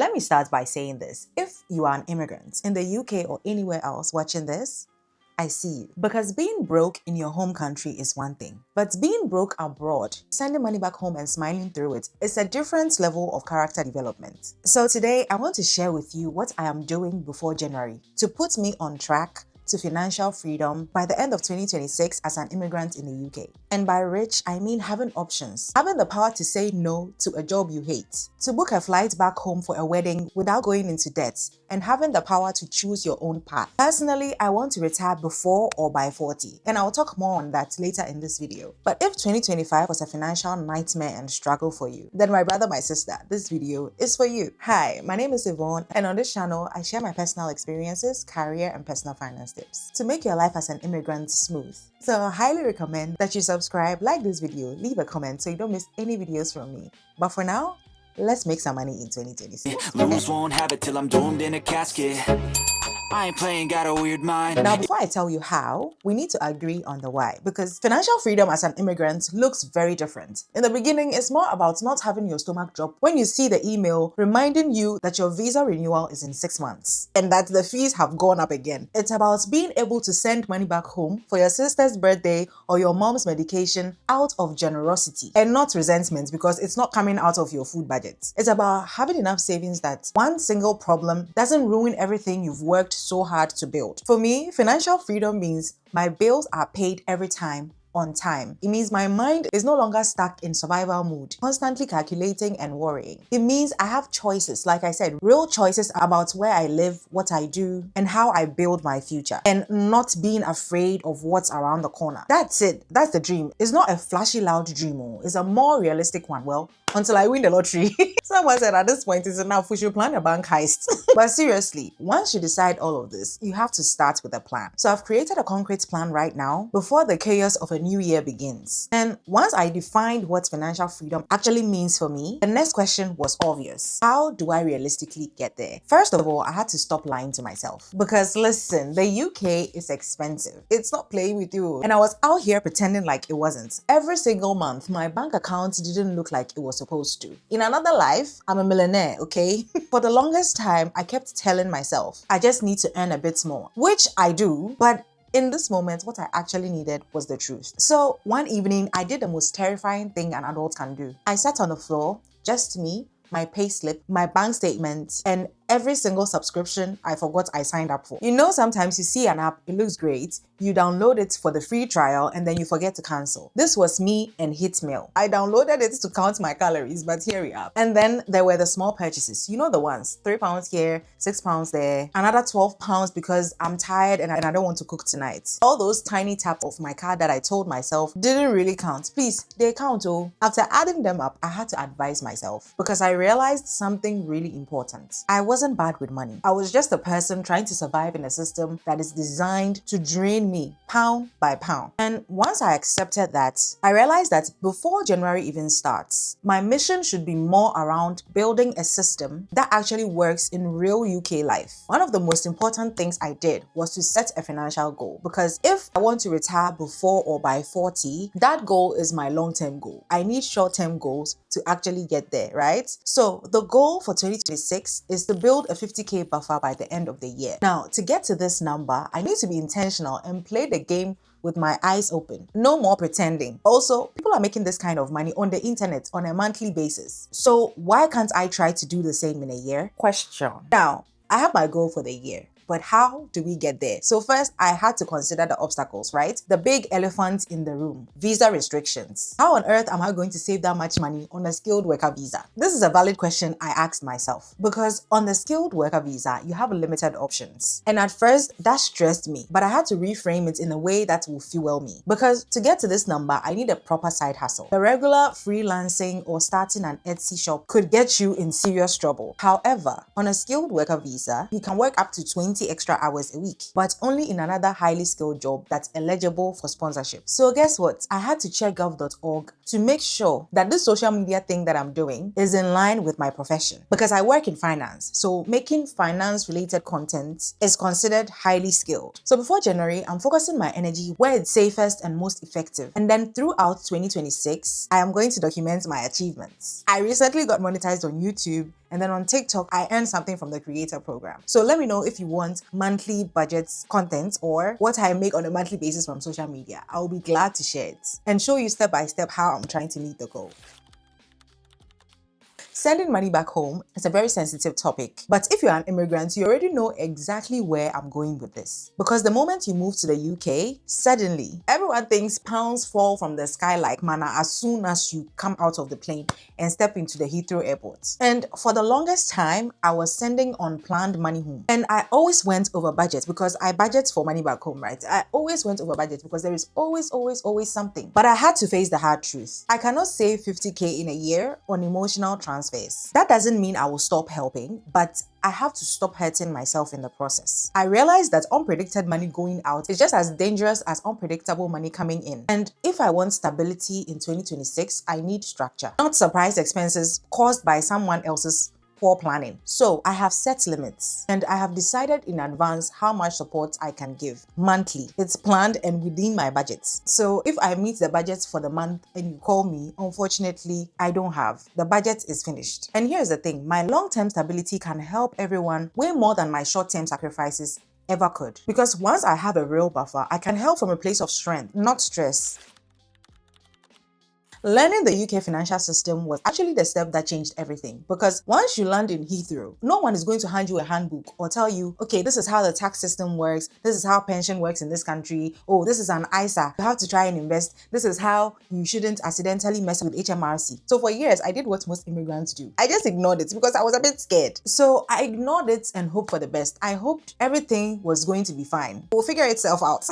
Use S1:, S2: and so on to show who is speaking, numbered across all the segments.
S1: Let me start by saying this. If you are an immigrant in the UK or anywhere else watching this, I see you. Because being broke in your home country is one thing, but being broke abroad, sending money back home and smiling through it, is a different level of character development. So today, I want to share with you what I am doing before January to put me on track to financial freedom by the end of 2026 as an immigrant in the UK. And by rich, I mean having options, having the power to say no to a job you hate, to book a flight back home for a wedding without going into debt, and having the power to choose your own path. Personally, I want to retire before or by 40, and I'll talk more on that later in this video. But if 2025 was a financial nightmare and struggle for you, then my brother, my sister, this video is for you. Hi, my name is Yvonne, and on this channel, I share my personal experiences, career, and personal finance tips to make your life as an immigrant smooth. So I highly recommend that you subscribe, like this video, leave a comment so you don't miss any videos from me. But for now, let's make some money in 2026.
S2: Lose, won't have it till I'm doomed in a casket. I ain't playing, got a weird mind.
S1: Now, before I tell you how, we need to agree on the why, because financial freedom as an immigrant looks very different. In the beginning, it's more about not having your stomach drop when you see the email reminding you that your visa renewal is in 6 months and that the fees have gone up again. It's about being able to send money back home for your sister's birthday or your mom's medication out of generosity and not resentment because it's not coming out of your food budget. It's about having enough savings that one single problem doesn't ruin everything you've worked so hard to build. For me, financial freedom means my bills are paid every time on time. It means my mind is no longer stuck in survival mode, constantly calculating and worrying. It means I have choices, like I said, real choices about where I live, what I do, and how I build my future, and not being afraid of what's around the corner. That's it. That's the dream. It's not a flashy, loud dream. It's a more realistic one. Well, until I win the lottery. Someone said at this point it's enough, we should plan a bank heist. But seriously, once you decide all of this, you have to start with a plan. So I've created a concrete plan right now before the chaos of a new year begins. And once I defined what financial freedom actually means for me, the next question was obvious. How do I realistically get there? First of all, I had to stop lying to myself. Because listen, the UK is expensive. It's not playing with you. And I was out here pretending like it wasn't. Every single month, my bank account didn't look like it was supposed to. In another life, I'm a millionaire, okay? For the longest time, I kept telling myself, I just need to earn a bit more, which I do, but in this moment, what I actually needed was the truth. So one evening, I did the most terrifying thing an adult can do. I sat on the floor, just me, my payslip, my bank statement, and every single subscription I forgot I signed up for. You know, sometimes you see an app, it looks great, you download it for the free trial and then you forget to cancel. This was me and Hitmail. I downloaded it to count my calories, but here we are. And then there were the small purchases. You know the ones, £3 here, £6 there, another £12 because I'm tired and I don't want to cook tonight. All those tiny taps of my card that I told myself didn't really count. Please, they count oh. After adding them up, I had to advise myself because I realized something really important. I wasn't bad with money. I was just a person trying to survive in a system that is designed to drain me pound by pound. And once I accepted that, I realized that before January even starts, my mission should be more around building a system that actually works in real UK life. One of the most important things I did was to set a financial goal because if I want to retire before or by 40, that goal is my long-term goal. I need short-term goals to actually get there, right? So the goal for 2026 is to build a 50k buffer by the end of the year. Now, to get to this number, I need to be intentional and play the game with my eyes open. No more pretending. Also, people are making this kind of money on the internet on a monthly basis. So why can't I try to do the same in a year? Question. Now, I have my goal for the year. But how do we get there? So first, I had to consider the obstacles, right? The big elephant in the room, visa restrictions. How on earth am I going to save that much money on a skilled worker visa? This is a valid question I asked myself because on the skilled worker visa, you have limited options. And at first, that stressed me, but I had to reframe it in a way that will fuel me. Because to get to this number, I need a proper side hustle. The regular freelancing or starting an Etsy shop could get you in serious trouble. However, on a skilled worker visa, you can work up to 20 20 extra hours a week, but only in another highly skilled job that's eligible for sponsorship. So guess what? I had to check gov.org to make sure that this social media thing that I'm doing is in line with my profession, because I work in finance. So making finance related content is considered highly skilled. So before January, I'm focusing my energy where it's safest and most effective. And then throughout 2026, I am going to document my achievements. I recently got monetized on YouTube, and then on TikTok, I earned something from the creator program. So let me know if you want monthly budgets content or what I make on a monthly basis from social media. I'll be glad to share it and show you step by step how I'm trying to meet the goal. Sending money back home is a very sensitive topic, but if you're an immigrant, you already know exactly where I'm going with this. Because the moment you move to the UK, suddenly everyone thinks pounds fall from the sky like manna as soon as you come out of the plane and step into the Heathrow airport. And for the longest time, I was sending unplanned money home. And I always went over budget because I budget for money back home, right? I always went over budget because there is always something. But I had to face the hard truth. I cannot save 50k in a year on emotional transfers. That doesn't mean I will stop helping, but I have to stop hurting myself in the process. I realized that unpredicted money going out is just as dangerous as unpredictable money coming in. And if I want stability in 2026, I need structure, not surprise expenses caused by someone else's poor planning. So I have set limits and I have decided in advance how much support I can give monthly. It's planned and within my budgets. So if I meet the budget for the month and you call me, unfortunately, I don't have. The budget is finished. And here's the thing, my long-term stability can help everyone way more than my short-term sacrifices ever could. Because once I have a real buffer, I can help from a place of strength, not stress. Learning the UK financial system was actually the step that changed everything, because once you land in Heathrow, no one is going to hand you a handbook or tell you, okay, this is how the tax system works, this is how pension works in this country, oh, this is an ISA, you have to try and invest, this is how you shouldn't accidentally mess with HMRC. So for years, I did what most immigrants do. I just ignored it because I was a bit scared. So I ignored it and hoped for the best. I hoped everything was going to be fine. It will figure itself out.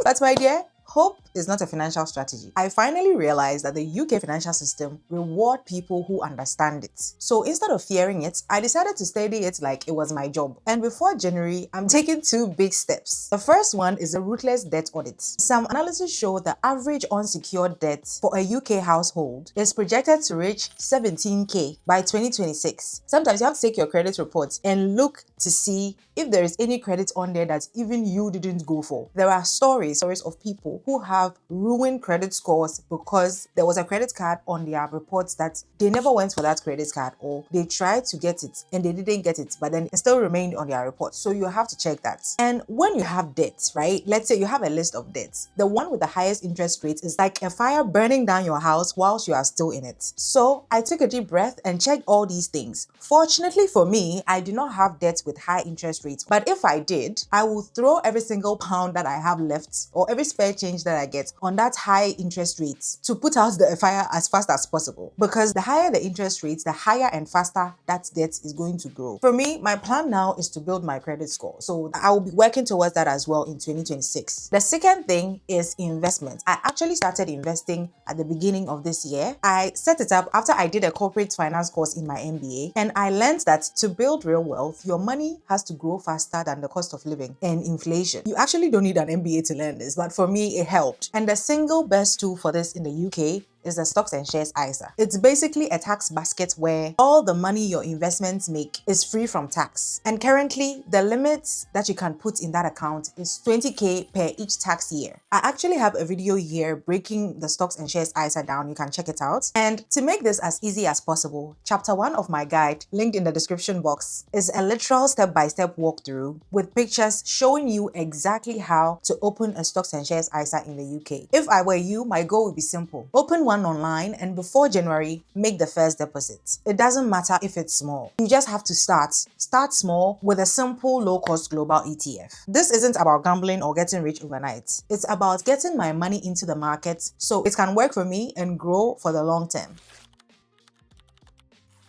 S1: But my dear, hope is not a financial strategy. I finally realized that the UK financial system reward people who understand it. So instead of fearing it, I decided to study it like it was my job. And before January, I'm taking two big steps. The first one is a ruthless debt audit. Some analysis show the average unsecured debt for a UK household is projected to reach 17k by 2026. Sometimes you have to take your credit report and look to see if there is any credit on there that even you didn't go for. There are stories of people who have ruined credit scores because there was a credit card on their reports that they never went for that credit card, or they tried to get it and they didn't get it, but then it still remained on their report. So you have to check that. And when you have debt, right? Let's say you have a list of debts. The one with the highest interest rate is like a fire burning down your house whilst you are still in it. So I took a deep breath and checked all these things. Fortunately for me, I do not have debts with high interest rates, but if I did, I will throw every single pound that I have left or every spare change that I get on that high interest rates to put out the fire as fast as possible. Because the higher the interest rates, the higher and faster that debt is going to grow. For me, my plan now is to build my credit score. So I will be working towards that as well in 2026. The second thing is investment. I actually started investing at the beginning of this year. I set it up after I did a corporate finance course in my MBA, and I learned that to build real wealth, your money has to grow faster than the cost of living and inflation. You actually don't need an MBA to learn this, but for me, it helped. And the single best tool for this in the UK is the stocks and shares ISA. It's basically a tax basket where all the money your investments make is free from tax. And currently, the limits that you can put in that account is 20k per each tax year. I actually have a video here breaking the stocks and shares ISA down. You can check it out. And to make this as easy as possible, chapter 1 of my guide, linked in the description box, is a literal step-by-step walkthrough with pictures showing you exactly how to open a stocks and shares ISA in the UK. If I were you, my goal would be simple. Open one online and before January, make the first deposit. It doesn't matter if it's small. You just have to start small with a simple low-cost global ETF. This isn't about gambling or getting rich overnight. It's about getting my money into the market so it can work for me and grow for the long term.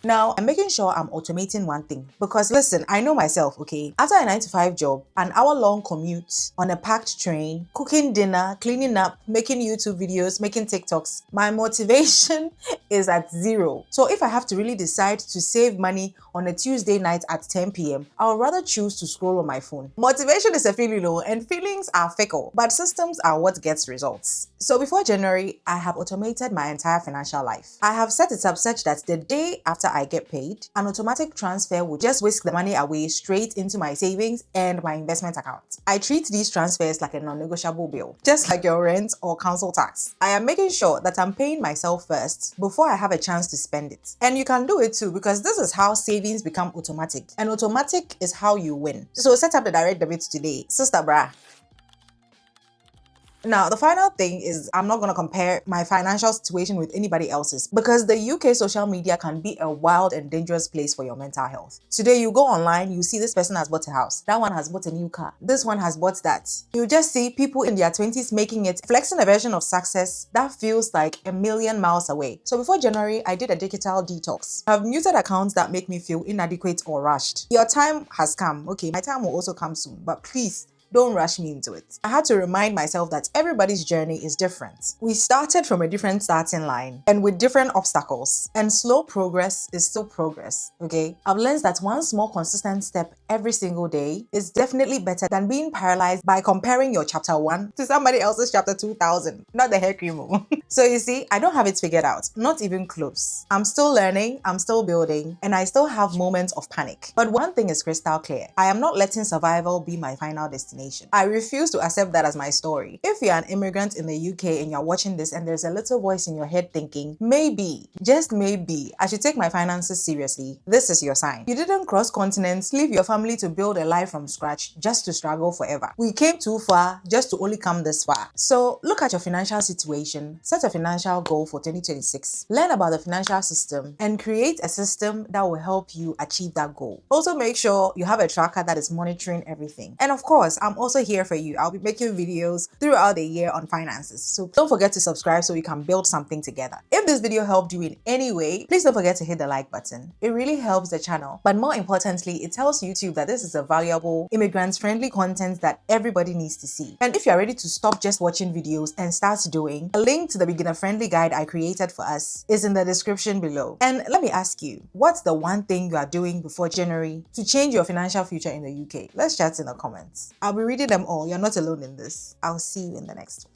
S1: Now, I'm making sure I'm automating one thing because listen, I know myself, okay? After a 9 to 5 job, an hour-long commute on a packed train, cooking dinner, cleaning up, making YouTube videos, making TikToks, my motivation is at zero. So if I have to really decide to save money on a Tuesday night at 10 p.m., I would rather choose to scroll on my phone. Motivation is a feeling low and feelings are fickle, but systems are what gets results. So before January, I have automated my entire financial life. I have set it up such that the day after I get paid, an automatic transfer will just whisk the money away straight into my savings and my investment account. I treat these transfers like a non-negotiable bill, just like your rent or council tax. I am making sure that I'm paying myself first before I have a chance to spend it. And you can do it too because this is how savings become automatic. And automatic is how you win. So set up the direct debit today. Sister Bra. Now, the final thing is I'm not going to compare my financial situation with anybody else's because the UK social media can be a wild and dangerous place for your mental health. Today, you go online, you see this person has bought a house, that one has bought a new car, this one has bought that. You just see people in their 20s making it, flexing a version of success that feels like a million miles away. So before January, I did a digital detox. I've muted accounts that make me feel inadequate or rushed. Your time has come. Okay, my time will also come soon, but please, don't rush me into it. I had to remind myself that everybody's journey is different. We started from a different starting line and with different obstacles. And slow progress is still progress, okay? I've learned that one small consistent step every single day is definitely better than being paralyzed by comparing your chapter 1 to somebody else's chapter 2000, not the hair cream. So you see, I don't have it figured out, not even close. I'm still learning, I'm still building, and I still have moments of panic. But one thing is crystal clear. I am not letting survival be my final destination. I refuse to accept that as my story. If you're an immigrant in the UK and you're watching this and there's a little voice in your head thinking, maybe, just maybe, I should take my finances seriously, this is your sign. You didn't cross continents, leave your family to build a life from scratch just to struggle forever. We came too far just to only come this far. So look at your financial situation, set a financial goal for 2026, learn about the financial system, and create a system that will help you achieve that goal. Also make sure you have a tracker that is monitoring everything. And of course, I'm also here for you. I'll be making videos throughout the year on finances. So don't forget to subscribe so we can build something together. If this video helped you in any way, please don't forget to hit the like button. It really helps the channel. But more importantly, it tells YouTube that this is a valuable, immigrant-friendly content that everybody needs to see. And if you're ready to stop just watching videos and start doing, a link to the beginner-friendly guide I created for us is in the description below. And let me ask you, what's the one thing you are doing before January to change your financial future in the UK? Let's chat in the comments. I'll be reading them all. You're not alone in this. I'll see you in the next one.